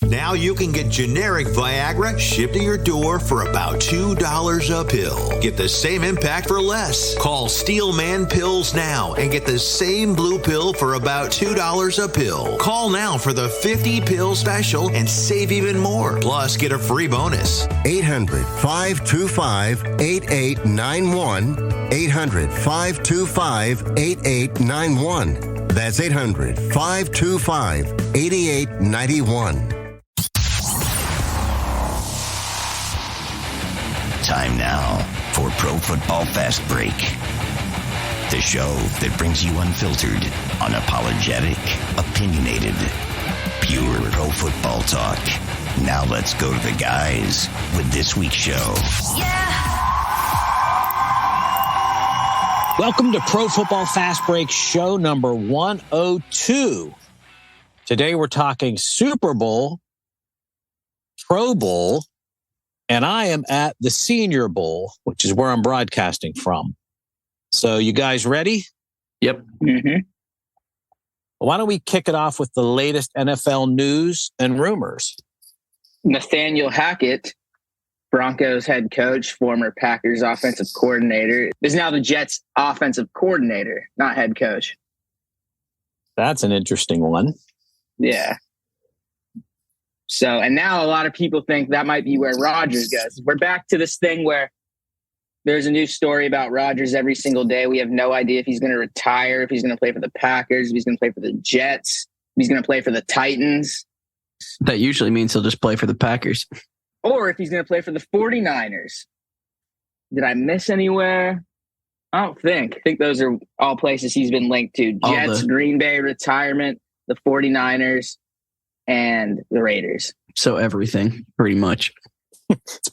Now you can get generic Viagra shipped to your door for about $2 a pill. Get the same impact for less. Call Steelman Pills now and get the same blue pill for about $2 a pill. Call now for the 50 pill special and save even more. Plus, get a free bonus. 800-525-8891. 800-525-8891. That's 800-525-8891. Time now for Pro Football Fast Break, the show that brings you unfiltered, unapologetic, opinionated, pure pro football talk. Now let's go to the guys with this week's show. Yeah. Welcome to Pro Football Fast Break show number 102. Today we're talking Super Bowl, Pro Bowl, and I am at the Senior Bowl, which is where I'm broadcasting from. So you guys ready? Yep. Mm-hmm. Why don't we kick it off with the latest NFL news and rumors? Nathaniel Hackett, Broncos head coach, former Packers offensive coordinator, is now the Jets offensive coordinator, not head coach. That's an interesting one. Yeah. So, and now a lot of people think that might be where Rodgers goes. We're back to this thing where there's a new story about Rodgers every single day. We have no idea if he's going to retire, if he's going to play for the Packers, if he's going to play for the Jets, if he's going to play for the Titans. That usually means he'll just play for the Packers. Or if he's going to play for the 49ers. Did I miss anywhere? I don't think. I think those are all places he's been linked to. Jets, Green Bay, retirement, the 49ers, and the Raiders. So everything, pretty much. It's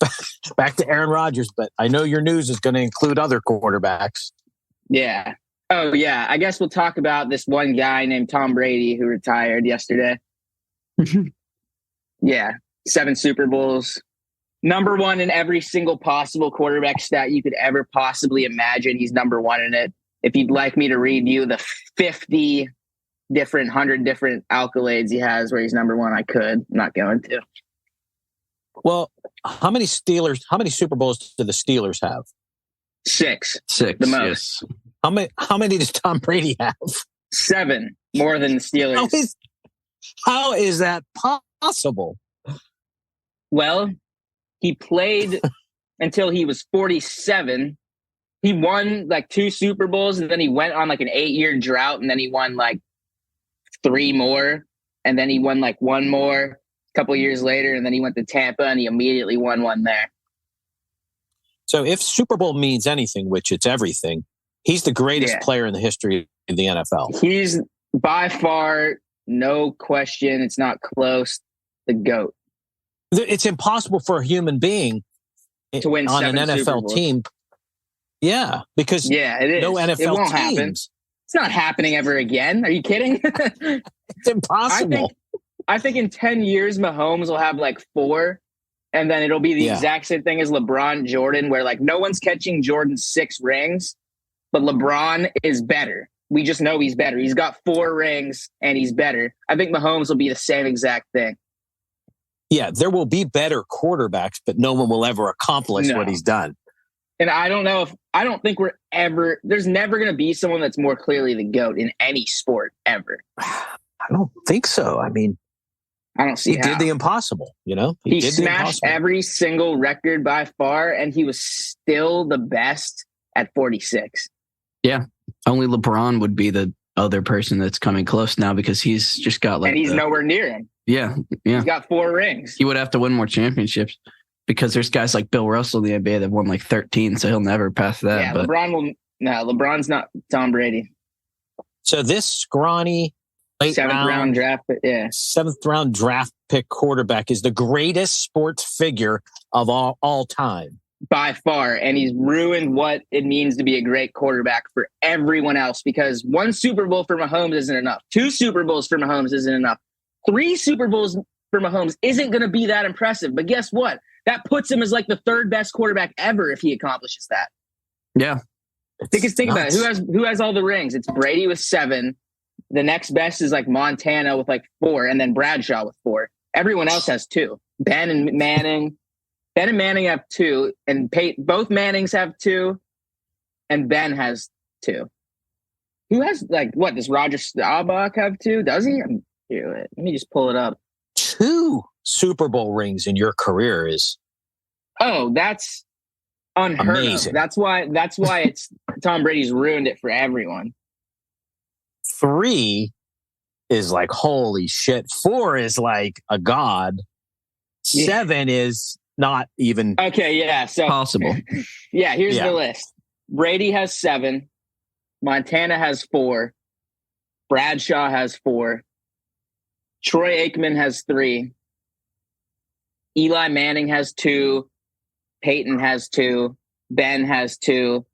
back to Aaron Rodgers, but I know your news is going to include other quarterbacks. Yeah. Oh, yeah. I guess we'll talk about this one guy named Tom Brady who retired yesterday. Yeah. 7 Super Bowls. Number one in every single possible quarterback stat you could ever possibly imagine. He's number one in it. If you'd like me to read you the 100 different accolades he has where he's number one, I could. I'm not going to. Well, how many Super Bowls do the Steelers have? 6. 6. The most. Yes. How many does Tom Brady have? 7. More than the Steelers. How is that possible? Well, he played until he was 47. He won like 2 Super Bowls, and then he went on like an 8-year drought, and then he won like 3 more, and then he won like 1 more a couple years later, and then he went to Tampa, and he immediately won 1 there. So if Super Bowl means anything, which it's everything, he's the greatest player in the history of the NFL. He's by far, no question, it's not close, the GOAT. It's impossible for a human being to win on an NFL team. Yeah, because it is. No NFL it won't teams. Happen. It's not happening ever again. Are you kidding? It's impossible. I think in 10 years, Mahomes will have like 4, and then it'll be the exact same thing as LeBron Jordan, where like no one's catching Jordan's 6 rings, but LeBron is better. We just know he's better. He's got 4 rings and he's better. I think Mahomes will be the same exact thing. Yeah, there will be better quarterbacks, but no one will ever accomplish what he's done. And I don't think there's never going to be someone that's more clearly the GOAT in any sport ever. I don't think so. I mean, I don't see he did the impossible, He did smashed every single record by far, and he was still the best at 46. Yeah. Only LeBron would be the other person that's coming close now because he's just got like... And he's nowhere near him. Yeah. He's got 4 rings. He would have to win more championships because there's guys like Bill Russell in the NBA that won like 13, so he'll never pass that. Yeah, but LeBron's not Tom Brady. So this scrawny seventh round draft pick quarterback is the greatest sports figure of all time. By far, and he's ruined what it means to be a great quarterback for everyone else because 1 Super Bowl for Mahomes isn't enough. 2 Super Bowls for Mahomes isn't enough. 3 Super Bowls for Mahomes isn't going to be that impressive. But guess what? That puts him as like the 3rd best quarterback ever if he accomplishes that. Yeah. Think about it. Who has all the rings? It's Brady with 7. The next best is like Montana with like 4, and then Bradshaw with 4. Everyone else has 2. Ben and Manning have 2, and both Mannings have 2, and Ben has 2. Who has does Roger Staubach have 2? Does he? Let me just pull it up. 2 Super Bowl rings in your career is that's unheard amazing. of. That's why it's Tom Brady's ruined it for everyone. 3 is like holy shit. 4 is like a god. 7 is not even okay. Yeah, so possible. Yeah, here's the list. Brady has 7. Montana has 4. Bradshaw has 4. Troy Aikman has 3. Eli Manning has 2. Peyton has 2. Ben has 2.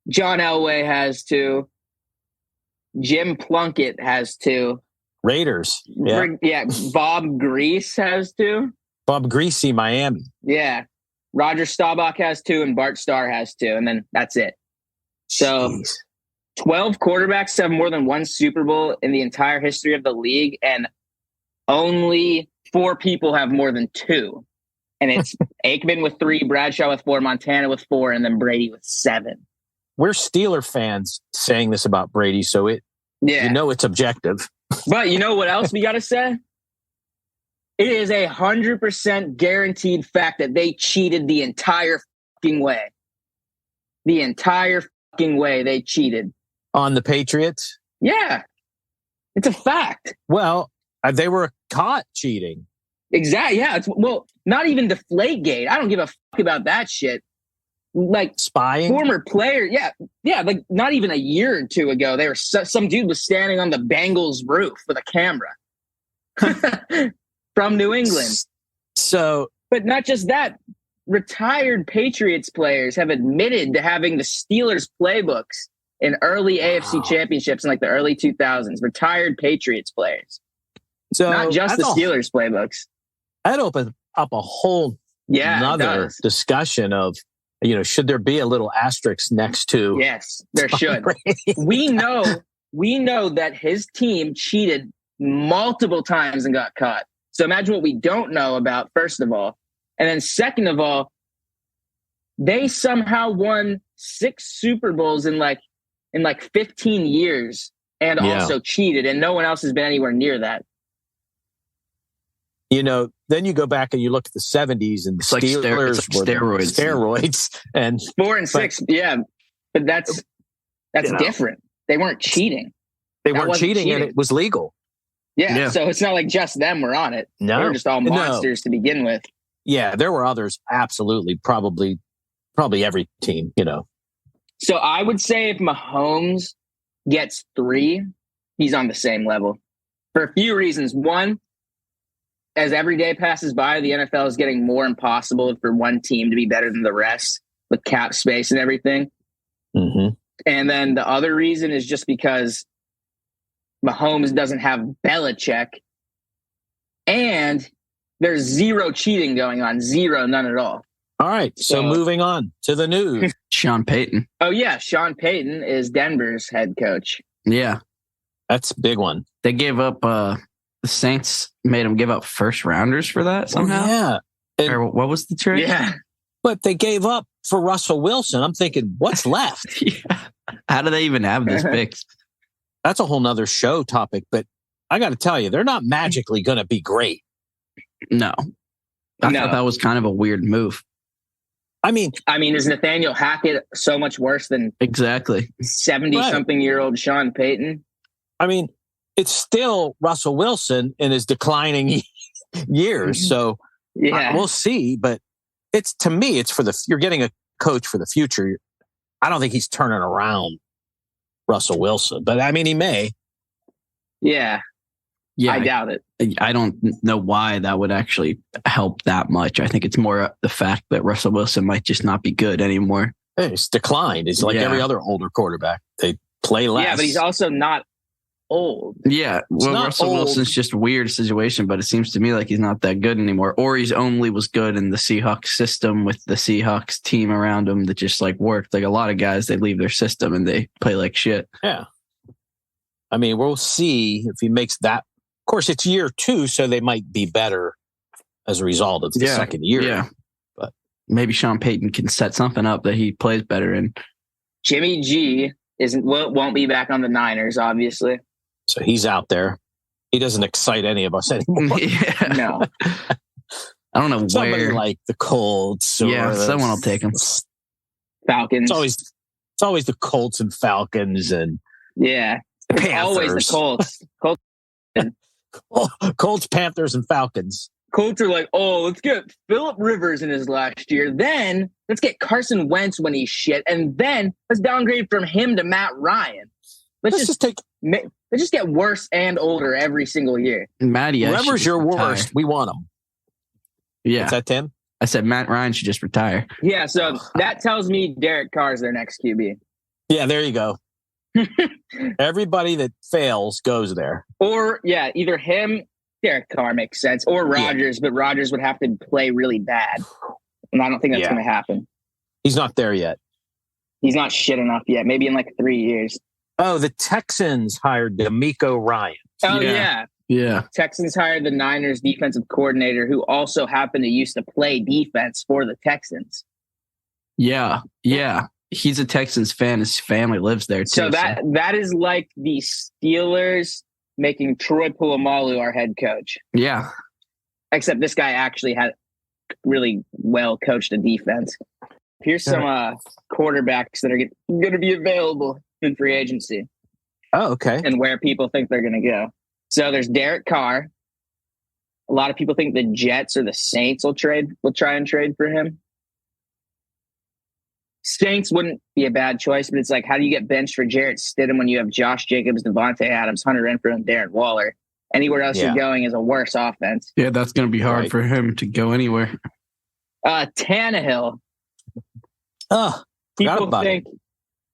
John Elway has 2. Jim Plunkett has 2. Raiders. Yeah. Bob Grease has 2. Bob Greasy, Miami. Yeah. Roger Staubach has 2, and Bart Starr has 2, and then that's it. So Jeez. 12 quarterbacks have more than 1 Super Bowl in the entire history of the league, and only 4 people have more than 2. And it's Aikman with 3, Bradshaw with 4, Montana with 4, and then Brady with 7. We're Steeler fans saying this about Brady, so it's objective. But you know what else we got to say? It is 100% guaranteed fact that they cheated the entire fucking way. The entire fucking way they cheated. On the Patriots? Yeah. It's a fact. Well, they were caught cheating. Exactly. Yeah. Not even Deflategate. I don't give a fuck about that shit. Like spying? Former player. Yeah. Yeah. Like not even a year or 2 ago, some dude was standing on the Bengals roof with a camera. From New England. So, but not just that, retired Patriots players have admitted to having the Steelers playbooks in early AFC championships in like the early 2000s. Retired Patriots players. So not just the Steelers playbooks. That opens up a whole another discussion of, should there be a little asterisk next to? Yes, there should. We know that his team cheated multiple times and got caught. So imagine what we don't know about, first of all. And then second of all, they somehow won 6 Super Bowls in 15 years and also cheated, and no one else has been anywhere near that. Then you go back and you look at the 70s and the Steelers were steroids and 4 and 6. Yeah. But that's different. They weren't cheating. They weren't cheating and it was legal. Yeah, so it's not like just them were on it. No. They were just all monsters to begin with. Yeah, there were others, absolutely, probably every team, So I would say if Mahomes gets 3, he's on the same level. For a few reasons. One, as every day passes by, the NFL is getting more impossible for one team to be better than the rest with cap space and everything. Mm-hmm. And then the other reason is just because Mahomes doesn't have Belichick, and there's 0 cheating going on. 0, none at all. All right. So moving on to the news. Sean Payton. Oh, yeah. Sean Payton is Denver's head coach. Yeah. That's a big one. They gave up, the Saints made them give up first rounders for that somehow. Yeah. Or what was the trade? Yeah. But they gave up for Russell Wilson. I'm thinking, what's left? Yeah. How do they even have those picks? That's a whole nother show topic, but I got to tell you, they're not magically going to be great. No. I thought that was kind of a weird move. I mean, is Nathaniel Hackett so much worse than 70-something-year-old Sean Payton? I mean, it's still Russell Wilson in his declining years. So we'll see. But to me, it's you're getting a coach for the future. I don't think he's turning around Russell Wilson, but he may. Yeah. I doubt it. I don't know why that would actually help that much. I think it's more the fact that Russell Wilson might just not be good anymore. It's declined. It's like every other older quarterback. They play less. Yeah, but he's also not old. Yeah. Well, Russell Wilson's just a weird situation, but it seems to me like he's not that good anymore. Or he's only was good in the Seahawks system with the Seahawks team around him that just worked. Like a lot of guys, they leave their system and they play like shit. Yeah. We'll see if he makes that. Of course, it's year 2, so they might be better as a result of the second year. Yeah. But maybe Sean Payton can set something up that he plays better in. Jimmy G won't be back on the Niners, obviously. So he's out there. He doesn't excite any of us anymore. Yeah. No. I don't know Somebody where. like the Colts. Yeah, someone will take him. Falcons. It's always the Colts and Falcons and yeah. Panthers. Always the Colts. Colts, Panthers, and Falcons. Colts are like, oh, let's get Phillip Rivers in his last year. Then let's get Carson Wentz when he's shit. And then let's downgrade from him to Matt Ryan. Let's just get worse and older every single year. Matty, whoever's your worst, we want him. Yeah. Is that Tim? I said Matt Ryan should just retire. Yeah, so that tells me Derek Carr is their next QB. Yeah, there you go. Everybody that fails goes there. Or, yeah, either him, Derek Carr makes sense, or Rodgers, but Rodgers would have to play really bad. And I don't think that's going to happen. He's not there yet. He's not shit enough yet. Maybe in like 3 years. Oh, the Texans hired D'Amico Ryan. Oh, yeah. Yeah. Texans hired the Niners defensive coordinator who also happened to used to play defense for the Texans. Yeah. Yeah. He's a Texans fan. His family lives there too. So that is like the Steelers making Troy Polamalu our head coach. Yeah. Except this guy actually had really well coached a defense. Here's some quarterbacks that are going to be available in free agency. Oh, okay. And where people think they're going to go. So there's Derek Carr. A lot of people think the Jets or the Saints will try and trade for him. Saints wouldn't be a bad choice, but it's like, how do you get benched for Jarrett Stidham when you have Josh Jacobs, Devontae Adams, Hunter Renfrow, and Darren Waller? Anywhere else you're going is a worse offense. Yeah, that's going to be hard for him to go anywhere. Tannehill. Oh, people think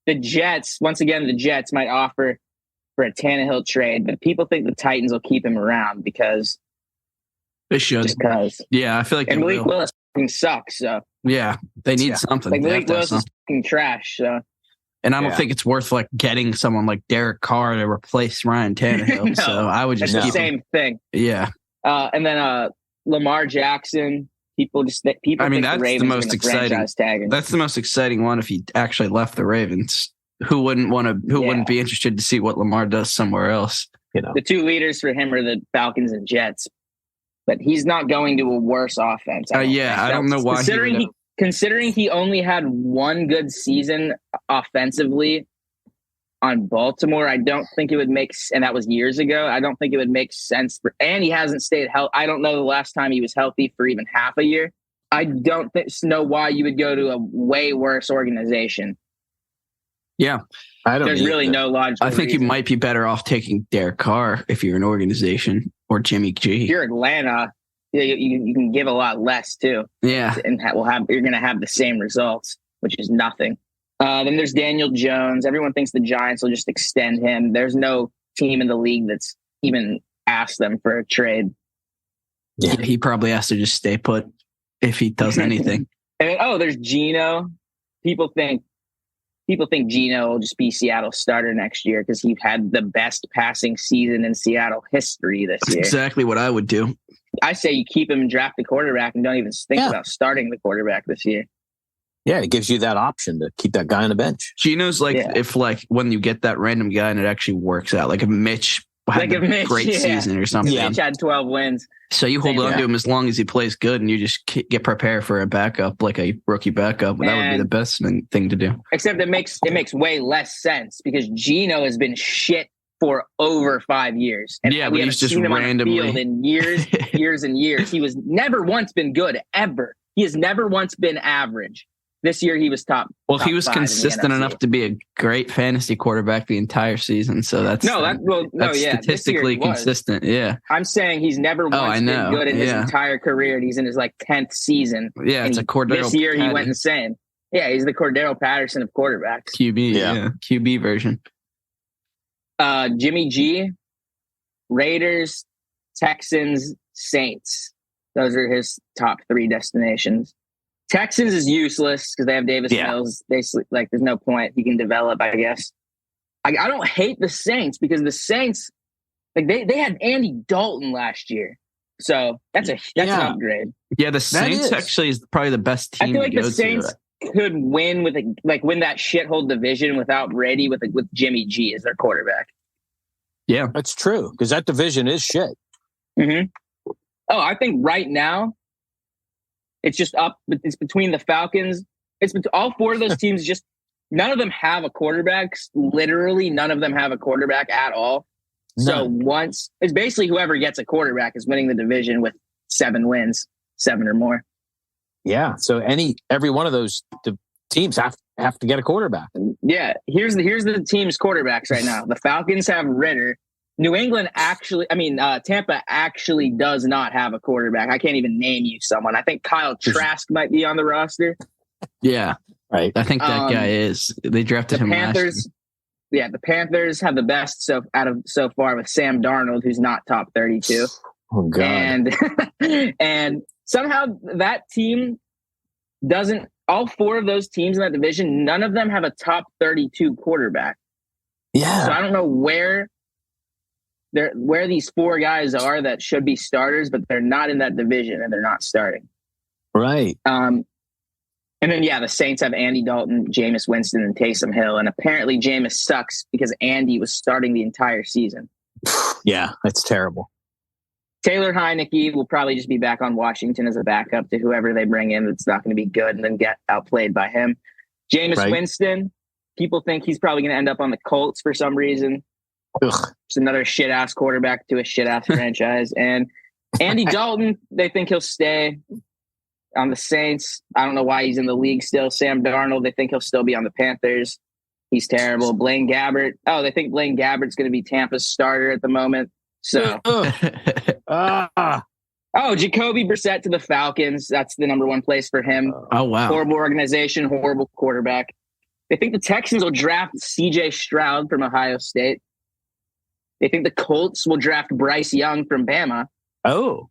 the Jets might offer for a Tannehill trade, but people think the Titans will keep him around because they should. Just because. Yeah, I feel like Malik Willis fucking sucks. So yeah, they need something. Like Malik Willis is fucking trash. So. And I don't think it's worth like getting someone like Derek Carr to replace Ryan Tannehill. No, so I would just keep the same thing. Yeah. And then Lamar Jackson. People think that's the the most exciting. That's the most exciting one if he actually left the Ravens. Who wouldn't wouldn't be interested to see what Lamar does somewhere else? You know, the two leaders for him are the Falcons and Jets, but he's not going to a worse offense. I don't know why. Considering he only had one good season offensively on Baltimore, I don't think it would make, and that was years ago. I don't think it would make sense and he hasn't stayed healthy. I don't know the last time he was healthy for even half a year. I don't know why you would go to a way worse organization. Yeah. There's really no logical I think reason. you might be better off taking Derek Carr if you're an organization or Jimmy G. If you're Atlanta, you can give a lot less too. Yeah. And you're going to have the same results, which is nothing. Then there's Daniel Jones. Everyone thinks the Giants will just extend him. There's no team in the league that's even asked them for a trade. Yeah, he probably has to just stay put if he does anything. And then, there's Geno. People think Geno will just be Seattle's starter next year because he had the best passing season in Seattle history this year. Exactly what I would do. I say you keep him and draft the quarterback and don't even think about starting the quarterback this year. Yeah, it gives you that option to keep that guy on the bench. Geno's if when you get that random guy and it actually works out, like if Mitch had a great season or something. Mitch had 12 wins. So you hold on to him as long as he plays good and you just get prepared for a backup, like a rookie backup. That would be the best thing to do. Except it makes way less sense because Geno has been shit for over 5 years. And but he's just randomly on the field in years and years. He was never once been good ever. He has never once been average. This year he was top. Well, he was consistent enough to be a great fantasy quarterback the entire season. So that's statistically consistent. Yeah, I'm saying he's never once been good in his entire career, and he's in his 10th season. Yeah, it's a Cordero. This year he went insane. Yeah, he's the Cordero Patterson of quarterbacks. QB, QB version. Jimmy G, Raiders, Texans, Saints. Those are his top 3 destinations. Texans is useless because they have Davis Mills. There's no point. He can develop, I guess. I don't hate the Saints because the Saints, they had Andy Dalton last year. So that's an upgrade. Yeah, the Saints actually is probably the best team. I feel like the Saints could win win that shithole division without Brady with Jimmy G as their quarterback. Yeah, that's true because that division is shit. Mm-hmm. Oh, I think right now it's just up. It's between the Falcons. All four of those teams. Just none of them have a quarterback. Literally, none of them have a quarterback at all. So it's basically whoever gets a quarterback is winning the division with 7 wins, 7 or more. Yeah. So every one of those teams have to get a quarterback. Yeah. Here's the team's quarterbacks right now. The Falcons have Ritter. New England Tampa actually does not have a quarterback. I can't even name you someone. I think Kyle Trask might be on the roster. Yeah. Right. I think that guy is. They drafted him last year. Yeah, the Panthers have the best so far with Sam Darnold, who's not top 32. Oh God! And somehow that team doesn't. All 4 of those teams in that division, none of them have a top 32 quarterback. Yeah. So I don't know where these 4 guys are that should be starters, but they're not in that division and they're not starting. Right. And then, the Saints have Andy Dalton, Jameis Winston, and Taysom Hill. And apparently Jameis sucks because Andy was starting the entire season. Yeah, that's terrible. Taylor Heineke will probably just be back on Washington as a backup to whoever they bring in that's not going to be good and then get outplayed by him. Jameis Winston, people think he's probably going to end up on the Colts for some reason. Ugh. It's another shit-ass quarterback to a shit-ass franchise. And Andy Dalton, they think he'll stay on the Saints. I don't know why he's in the league still. Sam Darnold, they think he'll still be on the Panthers. He's terrible. Blaine Gabbert. Oh, they think Blaine Gabbert's going to be Tampa's starter at the moment. So, Jacoby Brissett to the Falcons. That's the number 1 place for him. Oh, wow. Horrible organization, horrible quarterback. They think the Texans will draft C.J. Stroud from Ohio State. They think the Colts will draft Bryce Young from Bama. Oh,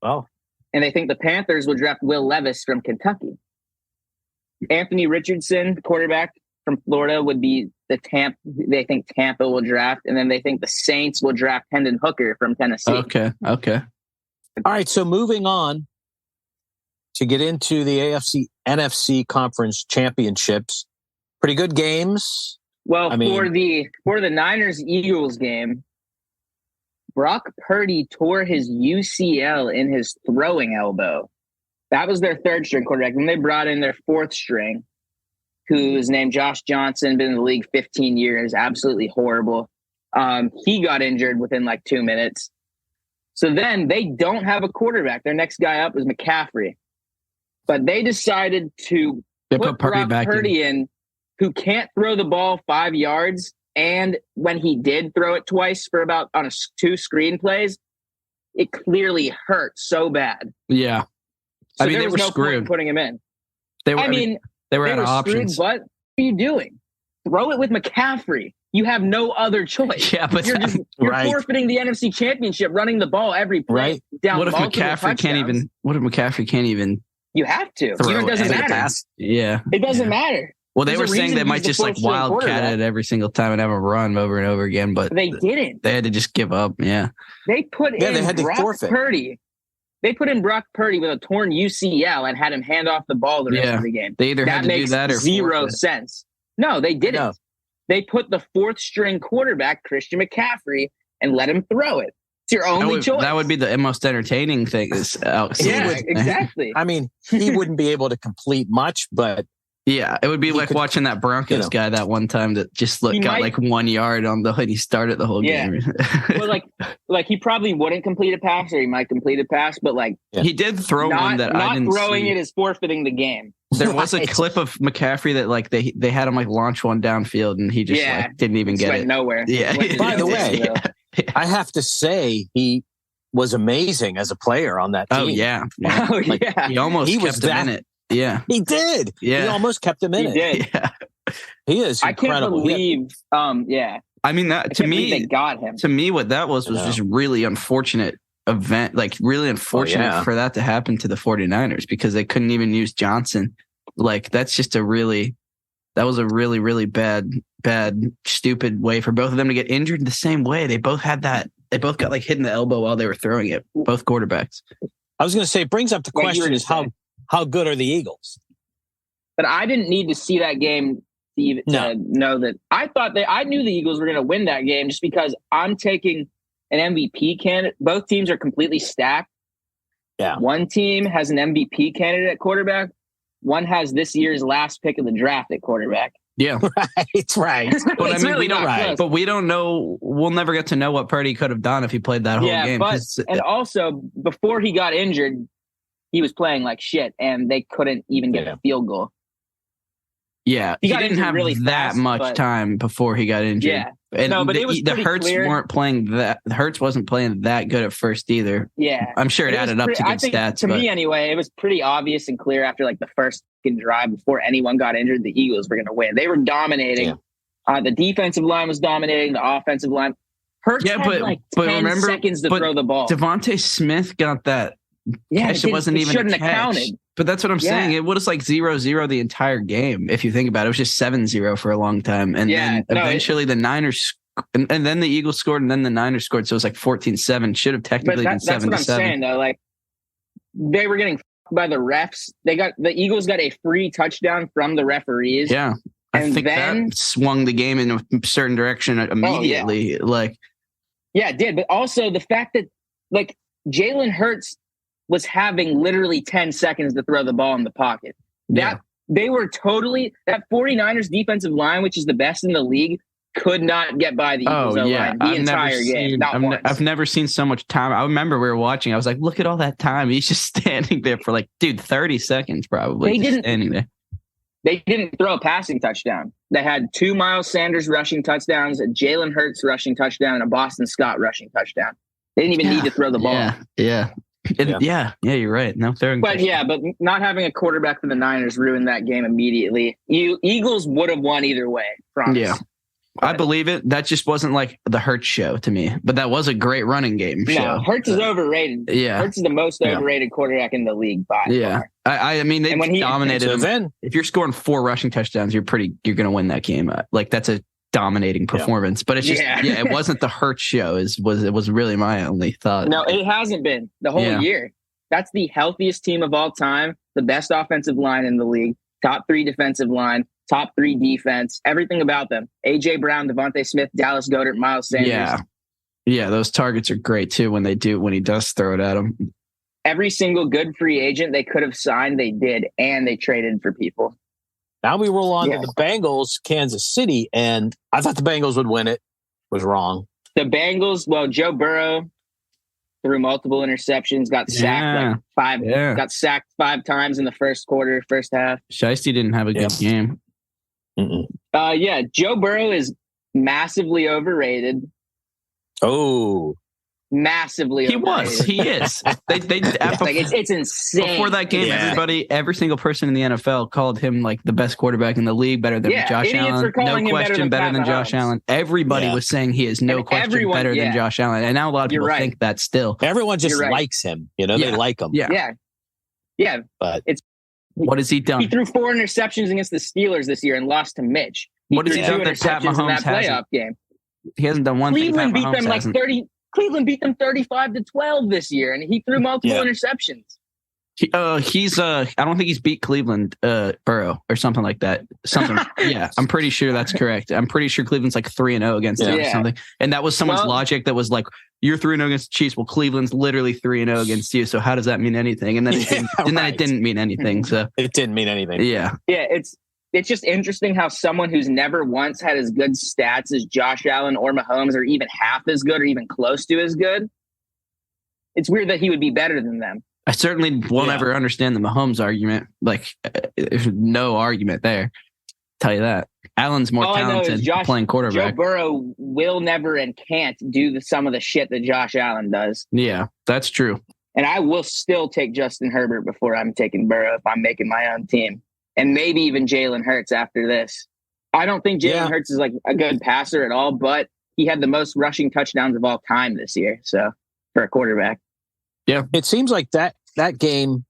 well. And they think the Panthers will draft Will Levis from Kentucky. Anthony Richardson, the quarterback from Florida, would be they think Tampa will draft. And then they think the Saints will draft Hendon Hooker from Tennessee. Okay. All right. So moving on to get into the AFC, NFC conference championships. Pretty good games. Well, for the Niners-Eagles game, Brock Purdy tore his UCL in his throwing elbow. That was their 3rd string quarterback. Then they brought in their 4th string, who's named Josh Johnson, been in the league 15 years, absolutely horrible. He got injured within 2 minutes. So then they don't have a quarterback. Their next guy up was McCaffrey. But they decided to put Brock Purdy in, who can't throw the ball 5 yards. And when he did throw it twice for about on 2 screenplays, it clearly hurt so bad. Yeah. So they were screwed putting him in. They were out of options. Screwed, what are you doing? Throw it with McCaffrey. You have no other choice. Yeah, but you're forfeiting the NFC Championship running the ball every play down. What if McCaffrey can't even? You have to. It doesn't matter. Yeah. It doesn't matter. Well, they were saying they might just wildcat it every single time and have a run over and over again, but they didn't. They had to just give up. Yeah. They put in Brock Purdy. They put in Brock Purdy with a torn UCL and had him hand off the ball the rest of the game. They either had to do that or zero sense. No, they didn't. No. They put the 4th string quarterback, Christian McCaffrey, and let him throw it. It's your only choice. That would be the most entertaining thing. Exactly. I mean, he wouldn't be able to complete much, but yeah, it would be like watching that Broncos guy that one time that just got 1 yard on the hood. He started the whole game. Well, he probably wouldn't complete a pass, or he might complete a pass, but he did throw one that I didn't see. Not throwing it is forfeiting the game. There was a clip of McCaffrey that they had him launch one downfield, and he just didn't even get it. Nowhere. Yeah. By the way, I have to say he was amazing as a player on that team. Oh yeah. He almost kept him in it. Yeah, he did. Yeah, he almost kept him in it. Did. Yeah, he is incredible. I can't believe. I mean, that to me, they got him. To me, what that was just really unfortunate event. Really unfortunate for that to happen to the 49ers because they couldn't even use Johnson. That's just that was a really, really bad, stupid way for both of them to get injured the same way. They both had that They both got like hit in the elbow while they were throwing it. Both quarterbacks. I was going to say, it brings up the question is how good are the Eagles? But I didn't need to see that game to even to know that. I knew the Eagles were going to win that game just because I'm taking an MVP candidate. Both teams are completely stacked. Yeah. One team has an MVP candidate at quarterback. One has this year's last pick of the draft at quarterback. Yeah. Right. But It's really not close. But we don't know. We'll never get to know what Purdy could have done if he played that whole game. And also, before he got injured, he was playing like shit, and they couldn't even get a field goal. Yeah, he didn't have really that much time before he got injured. Yeah. And but it was the Hurts clear. weren't playing that. The Hurts wasn't playing that good at first either. Yeah, I'm sure it added up to good stats. To me, anyway, it was pretty obvious and clear after like the first drive before anyone got injured, the Eagles were going to win. They were dominating. Yeah. The defensive line was dominating. The offensive line. Hurts had like 10 seconds to throw the ball. Devontae Smith got that. Catch. It wasn't even shouldn't a catch. have counted. But that's what I'm saying. It was like 0-0 the entire game. If you think about it, it was just 7-0 for a long time. And then eventually the Niners and then the Eagles scored and then the Niners scored. So it was like 14-7. Should have technically been 7-7. That's what I'm saying though. Like they were getting by the refs. The Eagles got a free touchdown from the referees. Yeah. I think that swung the game in a certain direction immediately. Yeah, it did. But also the fact that like Jalen Hurts was having literally 10 seconds to throw the ball in the pocket. They were totally that 49ers defensive line, which is the best in the league, could not get by the Eagles line the entire game. I've never seen so much time. I remember we were watching. I was like, look at all that time. He's just standing there for 30 seconds probably. Standing there. They didn't throw a passing touchdown. They had 2 Miles Sanders rushing touchdowns, a Jalen Hurts rushing touchdown, and a Boston Scott rushing touchdown. They didn't even need to throw the ball. Yeah, you're right. No throwing. But not having a quarterback for the Niners ruined that game immediately. Eagles would have won either way. Promise. Yeah. I believe it. That just wasn't like the Hurts show to me, but that was a great running game show. Hurts is overrated. Yeah. Hurts is the most overrated quarterback in the league by far. I mean, they dominated him. Then, if you're scoring 4 rushing touchdowns, you're going to win that game. That's a dominating performance, but it's just, it wasn't the Hurts show. It was really my only thought. No, it hasn't been the whole year. That's the healthiest team of all time. The best offensive line in the league, top 3 defensive line, top 3 defense, everything about them. A.J. Brown, Devontae Smith, Dallas Goedert, Miles Sanders. Yeah, those targets are great too when he does throw it at them. Every single good free agent they could have signed, they did, and they traded for people. Now we roll on to the Bengals, Kansas City, and I thought the Bengals would win it. Was wrong. The Bengals, Joe Burrow threw multiple interceptions, got sacked got sacked 5 times in the first half. Shiesty didn't have a good game. Joe Burrow is massively overrated. Oh, massively overrated. He is. It's insane. Before that game, every single person in the NFL called him like the best quarterback in the league, better than Josh Allen. No question, better than Josh Allen. Everybody was saying he is no question better than Josh Allen. And now a lot of people think that still. Everyone just likes him. They like him. Yeah. But what has he done? He threw 4 interceptions against the Steelers this year and lost to Mitch. What has he done that Pat Mahomes playoff game? He hasn't done one thing. Cleveland beat them 30. Cleveland beat them 35-12 this year, and he threw multiple interceptions. I don't think he's beat Cleveland, Burrow or something like that. I'm pretty sure that's correct. I'm pretty sure Cleveland's like 3-0 against him or something. And that was someone's logic that was like, you're 3-0 against the Chiefs. Well, Cleveland's literally 3-0 against you. So how does that mean anything? And then it didn't mean anything. So it didn't mean anything. Yeah. It's just interesting how someone who's never once had as good stats as Josh Allen or Mahomes, or even half as good or even close to as good. It's weird that he would be better than them. I certainly won't ever understand the Mahomes argument. There's no argument there. Tell you that. Allen's more talented playing quarterback. Joe Burrow will never and can't do some of the shit that Josh Allen does. Yeah, that's true. And I will still take Justin Herbert before I'm taking Burrow if I'm making my own team. And maybe even Jalen Hurts after this. I don't think Jalen Hurts is like a good passer at all, but he had the most rushing touchdowns of all time this year. So for a quarterback. Yeah. It seems like that game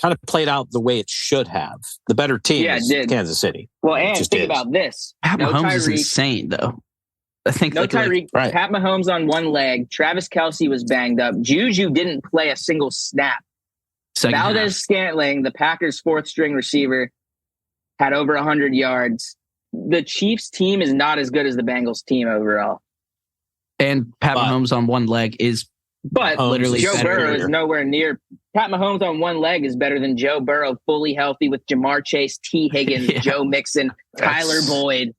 kind of played out the way it should have. The better team is Kansas City. Well, and think about this. Pat Mahomes is insane, though. I think no Tyreek. right. Pat Mahomes on one leg. Travis Kelce was banged up. Juju didn't play a single snap. Valdez-Scantling, the Packers' fourth-string receiver, had over 100 yards. The Chiefs' team is not as good as the Bengals' team overall. And Pat Mahomes on one leg is literally Joe Burrow is nowhere near. Pat Mahomes on one leg is better than Joe Burrow, fully healthy with Jamar Chase, T. Higgins, Joe Mixon, Tyler Boyd.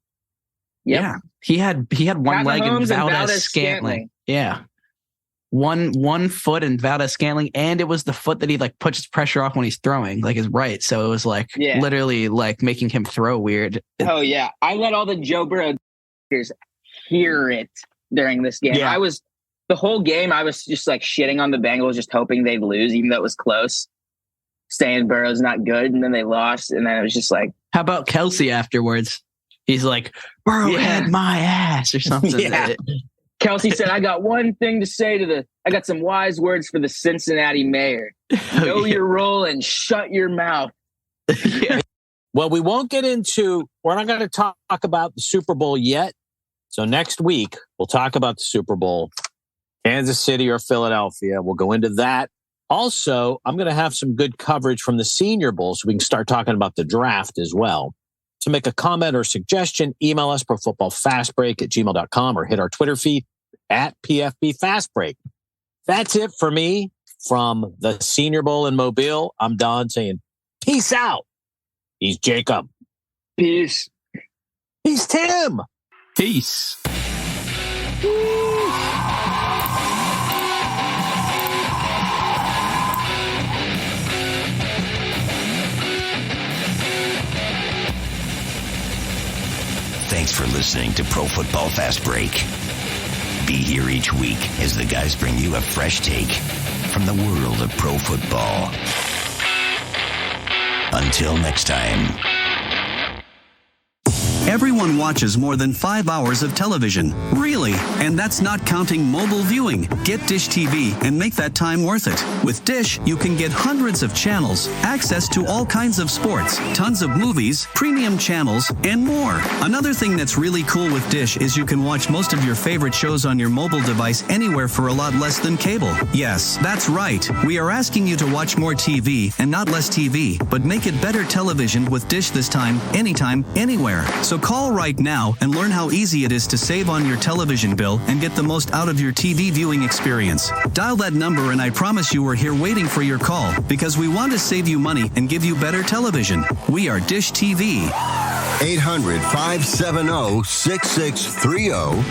Yep. Yeah, he had one Pat leg Mahomes and Valdez-Scantling. Yeah, one foot and Valdez-Scantling, and it was the foot that he like puts pressure off when he's throwing, like his right. So it was like literally like making him throw weird. Oh yeah, I let all the Joe Burrow hear it during this game. Yeah. The whole game, I was just like shitting on the Bengals, just hoping they'd lose, even though it was close. Saying Burrow's not good, and then they lost, and then it was just like, how about Kelce afterwards? He's like, Burrow had my ass or something. Yeah. Kelce said, I got one thing to say I got some wise words for the Cincinnati mayor. Know your role and shut your mouth. Well, we're not going to talk about the Super Bowl yet. So next week, we'll talk about the Super Bowl, Kansas City or Philadelphia. We'll go into that. Also, I'm going to have some good coverage from the Senior Bowl so we can start talking about the draft as well. To make a comment or suggestion, email us profootballfastbreak@gmail.com or hit our Twitter feed @PFBFastBreak. That's it for me from the Senior Bowl in Mobile. I'm Don saying peace out. He's Jacob. Peace. He's Tim. Peace. Thanks for listening to Pro Football Fast Break. Be here each week as the guys bring you a fresh take from the world of pro football. Until next time. Everyone watches more than 5 hours of television. Really? And that's not counting mobile viewing. Get Dish TV and make that time worth it. With Dish, you can get hundreds of channels, access to all kinds of sports, tons of movies, premium channels, and more. Another thing that's really cool with Dish is you can watch most of your favorite shows on your mobile device anywhere for a lot less than cable. Yes, that's right. We are asking you to watch more TV and not less TV, but make it better television with Dish this time, anytime, anywhere. So call right now and learn how easy it is to save on your television bill and get the most out of your TV viewing experience. Dial that number and I promise you we're here waiting for your call because we want to save you money and give you better television. We are Dish TV. 800-570-6630.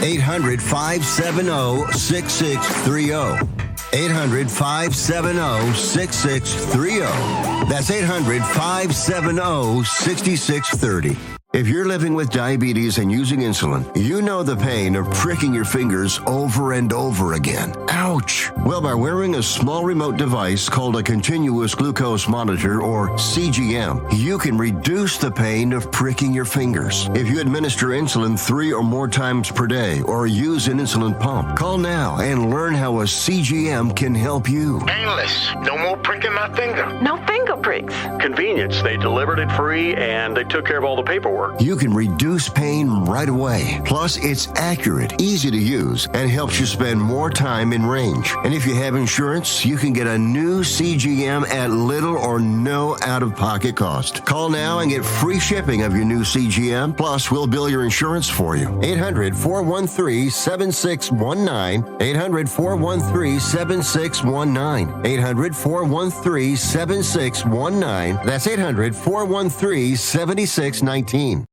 800-570-6630. 800-570-6630. That's 800-570-6630. If you're living with diabetes and using insulin, you know the pain of pricking your fingers over and over again. Ouch! Well, by wearing a small remote device called a continuous glucose monitor, or CGM, you can reduce the pain of pricking your fingers. If you administer insulin 3 or more times per day or use an insulin pump, call now and learn how a CGM can help you. Painless. No more pricking my finger. No finger pricks. Convenience. They delivered it free and they took care of all the paperwork. You can reduce pain right away. Plus, it's accurate, easy to use, and helps you spend more time in range. And if you have insurance, you can get a new CGM at little or no out-of-pocket cost. Call now and get free shipping of your new CGM. Plus, we'll bill your insurance for you. 800-413-7619. 800-413-7619. 800-413-7619. That's 800-413-7619.